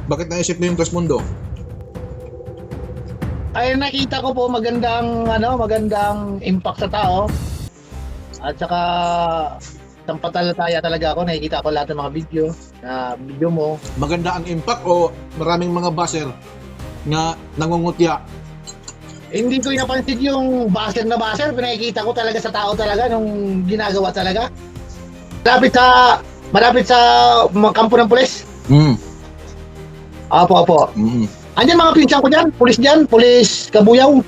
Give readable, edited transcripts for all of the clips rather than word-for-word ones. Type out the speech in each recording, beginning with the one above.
Bakit naisip mo yung Tres Mundo? Ay nakita ko po magandang impact sa tao. At saka sampalataya talaga ako, nakikita ko lahat ng mga video mo. Maganda ang impact o maraming mga baser na nangungutya? Hindi ko napansin yung baser na baser, pinakikita ko talaga sa tao talaga nung ginagawa talaga. Malapit sa mga kampo ng pulis. Mm. Apo. Mm. Andyan mga pinsan ko dyan, pulis Kabuyaw.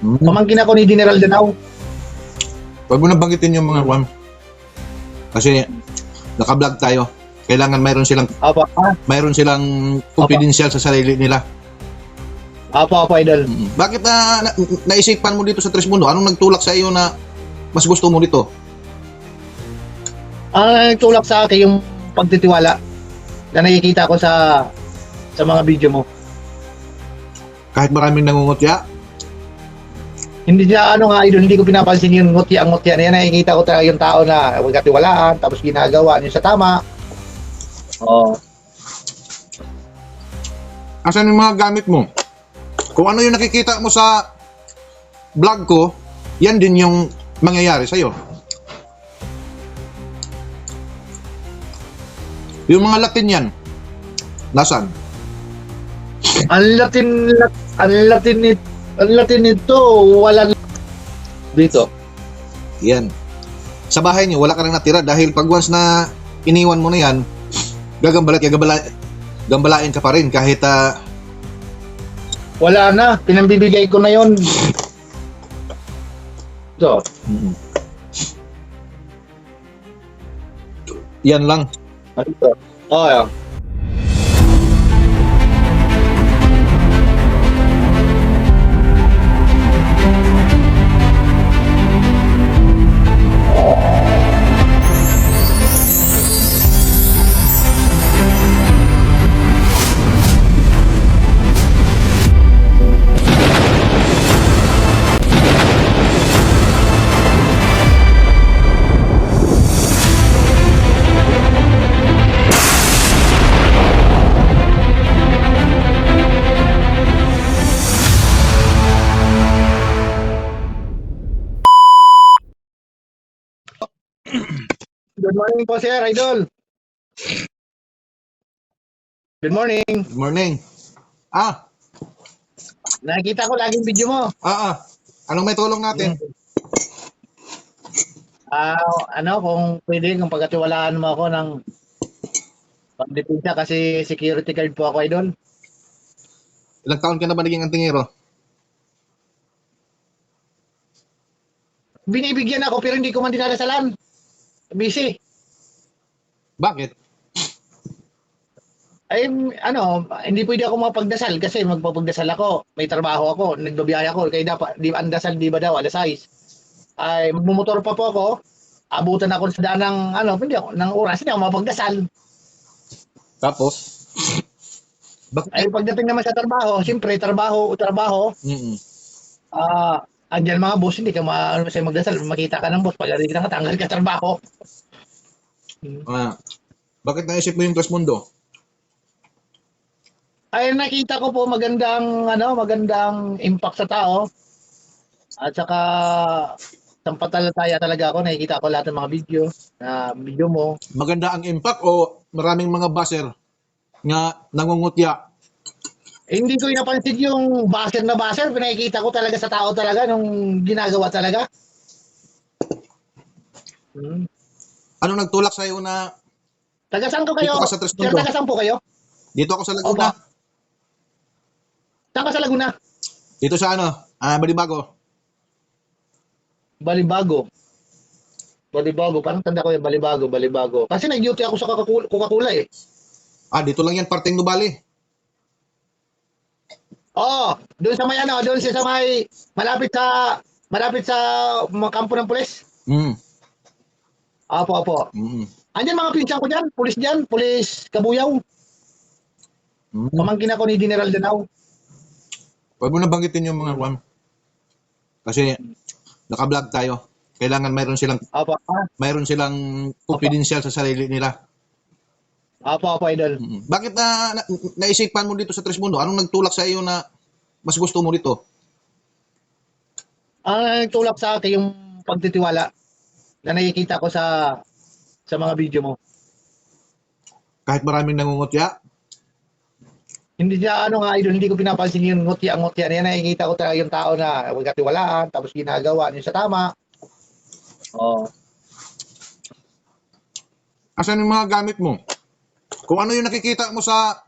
Mm. Pamangkin ako ni General Danao. Huwag mo na banggitin yung mga kwan. Kasi naka-vlog tayo. Kailangan mayroon silang confidential sa sarili nila. Apo, idol. Bakit naisipan mo dito sa Tres Mundo? Anong nagtulak sa iyo na mas gusto mo dito? Ang nagtulak sa akin yung pagtitiwala na nakikita ko sa mga video mo. Kahit maraming nangungutya? Hindi siya idol, hindi ko pinapansin yung ngutya na yan. Nakikita ko talaga yung tao na magkatiwalaan, tapos ginagawa niya sa tama. Oo. Asan yung mga gamit mo? Kung ano yung nakikita mo sa vlog ko, yan din yung mangyayari sa'yo. Yung mga Latin yan, nasan? Ang Latin nito, wala dito. Yan. Sa bahay niyo, wala ka nang natira dahil pag once na iniwan mo na yan, gambalain ka pa rin kahit Wala na, pinambibigay ko na yon. So, yan lang. ito. Oh, yeah. Good morning po, sir, idol. Good morning. Good morning. Nakikita ko laging video mo. Anong may tulong natin? Kung pwede, kung pagkatiwalaan mo ako ng pagdepensa kasi security guard po ako, idol. Ilang taon ka na ba naging antingero? Binibigyan ako pero hindi ko man dinadasalan. Busy. Bakit? Ay, hindi pwede ako mapagdasal kasi magpapagdasal ako. May trabaho ako, nagbabiyaya ako. Kaya dapat, ang dasal, di ba daw, alas 6. Ay, magmumotor pa po ako. Abutan ako sa daan hindi ako, ng oras, hindi ako mapagdasal. Tapos? Bakit? Ay, pagdating naman sa trabaho, siyempre, trabaho. Andyan mga boss, hindi ka sa'yo magdasal. Makita ka ng boss, pag hindi ka nakatanggal ka trabaho. Bakit naisip mo yung Tres Mundo? Ay nakita ko po magandang impact sa tao. At saka sampalataya talaga ako, nakikita ko lahat ng mga video mo. Maganda ang impact o maraming mga baser na nangungutya? Hindi ko napansin yung baser na baser, pinakikita ko talaga sa tao talaga nung ginagawa talaga. Anong nagtulak sa iyo na Taga saan ko kayo? dito ka sa Tres Sir, Mundo? taga saan po kayo? Dito ako sa Laguna. Opo. Saan ka sa Laguna? Dito sa Balibago. Balibago, parang tanda ko yung Balibago. Kasi nag-duty ako sa Coca-Cola eh. Dito lang yan, parting Nubali. Doon sa may malapit sa mga kampo ng pulis. Apo. Andyan mga pinsan ko dyan, pulis Kabuyaw. Pamangkin ako ni General Danao. Huwag mo na banggitin yung mga kwan. Kasi naka-vlog tayo. Kailangan mayroon silang Apo. confidential sa sarili nila. Apo, idol. Bakit naisipan mo dito sa Tres Mundo? Anong nagtulak sa iyo na mas gusto mo dito? Ang tulak sa akin yung pagtitiwala na nakikita ko sa mga video mo. Kahit maraming nangungutya? Hindi siya ano nga idol, hindi ko pinapansin yung ngutya-ngutya na yan. Nakikita ko talaga yung tao na magkatiwalaan, tapos ginagawa niya sa tama. Oh. Asan yung mga gamit mo? Kung ano yung nakikita mo sa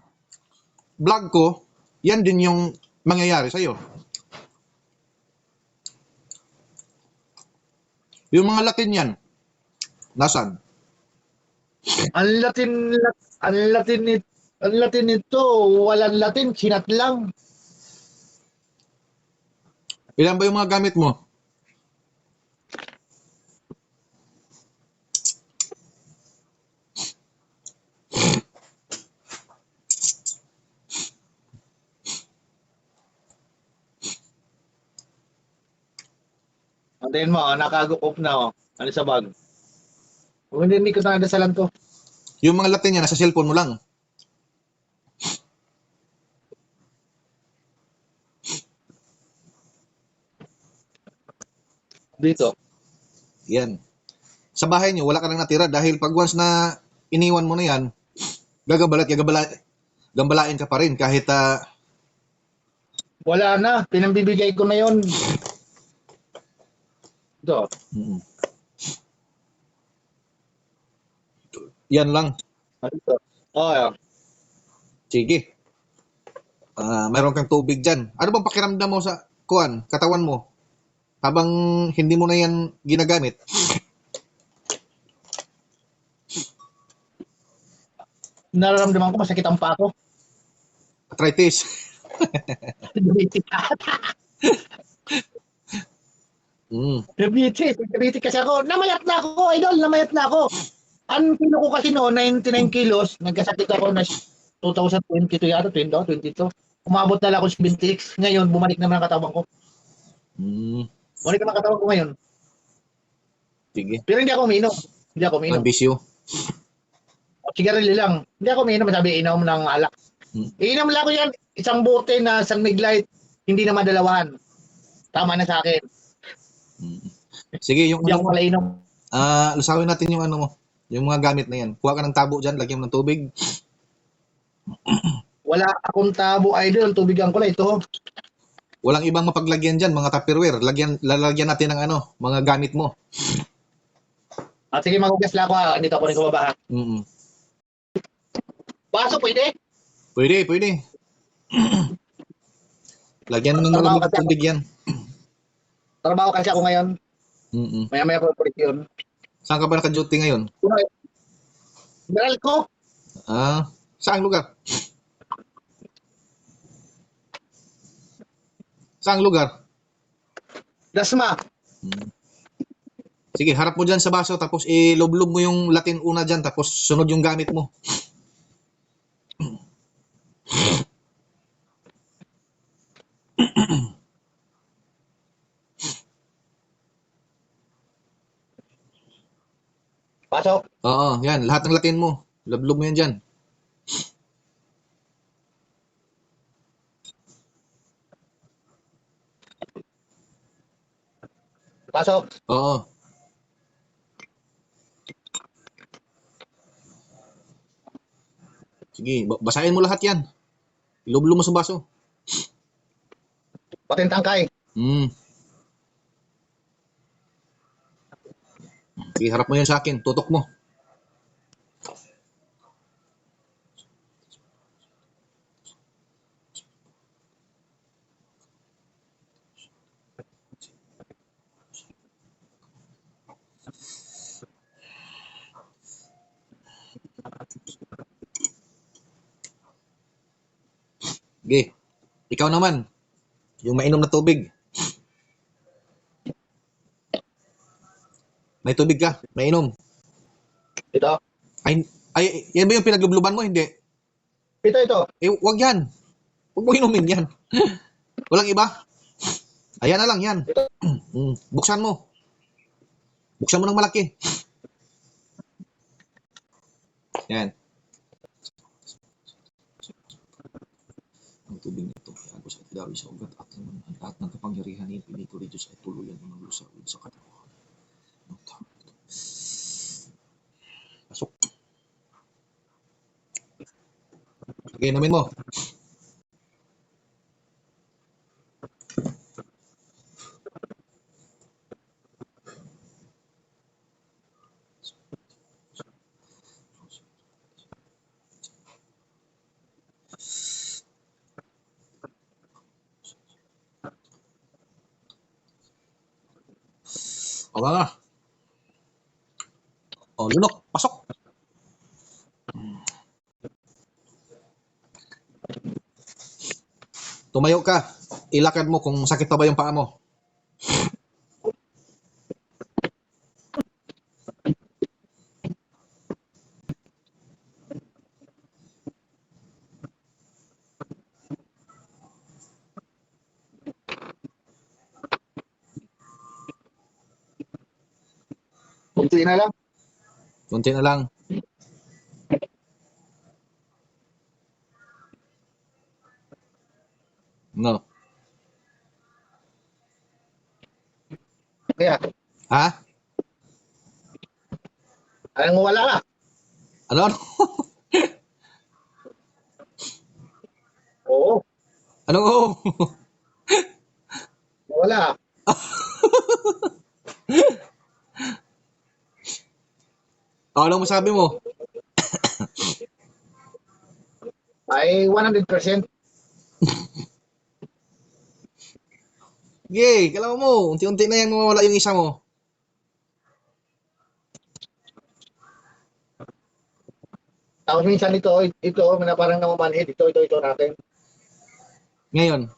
vlog ko, yan din yung mangyayari sa'yo. Yung mga Latin yan, nasan? Ang Latin, ang Latin nito, ang Latin nito, walang Latin, sinat lang. Ilan ba yung mga gamit mo? Antayin mo, nakagukop na oh. Ano sa bag? Kung hindi ko na dasalan to. Yung mga Latin yan, nasa cellphone mo lang. Dito. Yan. Sa bahay niyo, wala ka nang natira dahil pag once na iniwan mo na yan, gambalain ka pa rin kahit Wala na, pinambibigay ko na yon. Ito. Yan lang. Ito. Oh, yeah. Sige. Mayroon kang tubig dyan. Ano bang pakiramdam mo sa katawan mo? Habang hindi mo na yan ginagamit. Nararamdaman ko masakit ang pa ako. Arthritis. Diabetes kasi ako. Namayat na ako, idol. Namayat na ako. Ang kilo ko kasi noon, 99 kilos. Nagkasakit ako na 2022 yata, 22. Umabot na lang ako sa 26. Ngayon, bumalik naman ang katawan ko. Bumalik naman ang katawan ko ngayon. Sige. Pero hindi ako uminom. Hindi ako uminom. Bisyo. Sigarilyo lang. Hindi ako uminom. Sabi, inom ng alak. Inom lang ko yan. Isang bote na San Miglite. Hindi na madalawahan. Tama na sa akin. Sige, yung Hindi ako pala inom. lusawin natin yung ano mo. Yung mga gamit na yan. Kuha ka ng tabo dyan, lagyan mo ng tubig. Wala akong tabo, idol. Tubigan ko lang ito. Walang ibang mapaglagyan dyan, mga Tupperware. Lalagyan natin ng mga gamit mo. At sige, magugas lang ako. Dito ako rin kumababa. Baso, pwede? Pwede. Lagyan mo ng malamig na tubig yan. Trabaho kasi ako ngayon. Maya-maya ko ulit yun. Saan ka ba naka-duty ngayon? Meral ko. Saang lugar? Saang lugar? Dasma. Sige, harap mo dyan sa baso, tapos ilublob mo yung Latin una dyan, tapos sunod yung gamit mo. Pasok. Oo, yan. Lahat ng Latin mo. Lublob mo yan dyan. Pasok. Oo. Sige, basahin mo lahat yan. Ilublob mo sa baso. Pati yung tangkay. Sige, harap mo yan sa akin. Tutok mo. Sige. Ikaw naman. Yung mainom na tubig. May tubig ka. Mainom. Ito. Ay, yan ba yung pinaglubluban mo? Hindi. Ito. Wag yan. Huwag mo inumin yan. Walang iba. Ayan na lang yan. Buksan mo. Buksan mo ng malaki. Yan. tubig nito. Kaya ako sa kadawi sa ugat at naman ang lahat ng kapangyarihan ni Pinito Diyos ay tuluyan mo ng lusawin sa katawan. Pasok. Sige, namin mo. O nga. O, lunok. Pasok. Tumayo ka. Ilakad mo kung sakit pa ba yung paa mo. Kunti na lang. Kunti na lang. No. Kaya, Ha? alam mo wala ka. Ano? Oo, Ano? wala. Ano masabi mo? Ay 100%. Yay, kailangan mo. Unti-unti na yan mawawala yung isa mo. Tapos minsan ito na parang namamanhid. Ito natin. Ngayon.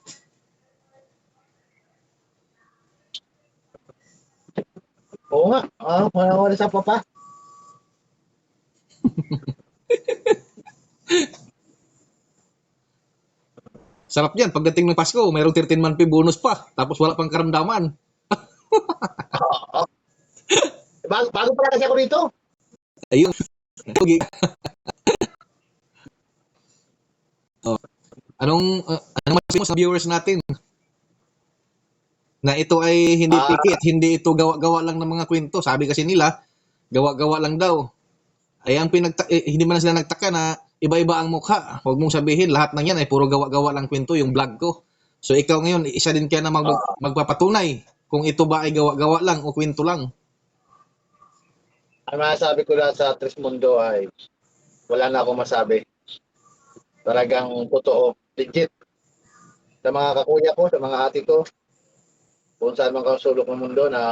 Oo nga. Wala sa papa. Sarap yan. Pagdating ng Pasko, mayroong 13-month pay bonus pa. Tapos wala pang karamdaman. Bago pala kasi ako rito. Ayun. Oh. Anong masabi mo sa viewers natin? Na ito ay hindi pikit, hindi ito gawa-gawa lang ng mga kwento. Sabi kasi nila, gawa-gawa lang daw. Ay ang hindi man sila nagtaka na iba-iba ang mukha. Huwag mong sabihin lahat ng yan ay puro gawa-gawa lang kwento yung vlog ko. So ikaw ngayon, isa din kaya na magpapatunay kung ito ba ay gawa-gawa lang o kwento lang. Ang masasabi ko lang sa Trismundo ay wala na akong masabi. Talagang totoo, legit. Sa mga kakuya ko, sa mga ate ko, kung saan man kasulok ng mundo na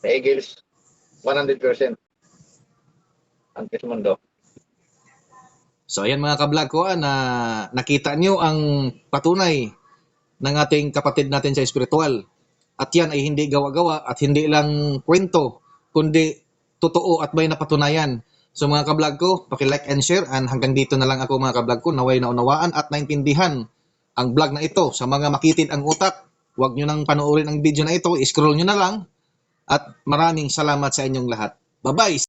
Eagles, 100% ang Trismundo. So ayan mga ka-vlog ko na nakita nyo ang patunay ng ating kapatid natin sa espiritual. At yan ay hindi gawa-gawa at hindi lang kwento, kundi totoo at may napatunayan. So mga ka-vlog ko, paki-like and share, and hanggang dito na lang ako mga ka-vlog ko, naway naunawaan at naintindihan ang vlog na ito. Sa mga makitid ang utak, huwag nyo nang panoorin ang video na ito, scroll nyo na lang, at maraming salamat sa inyong lahat. Bye-bye!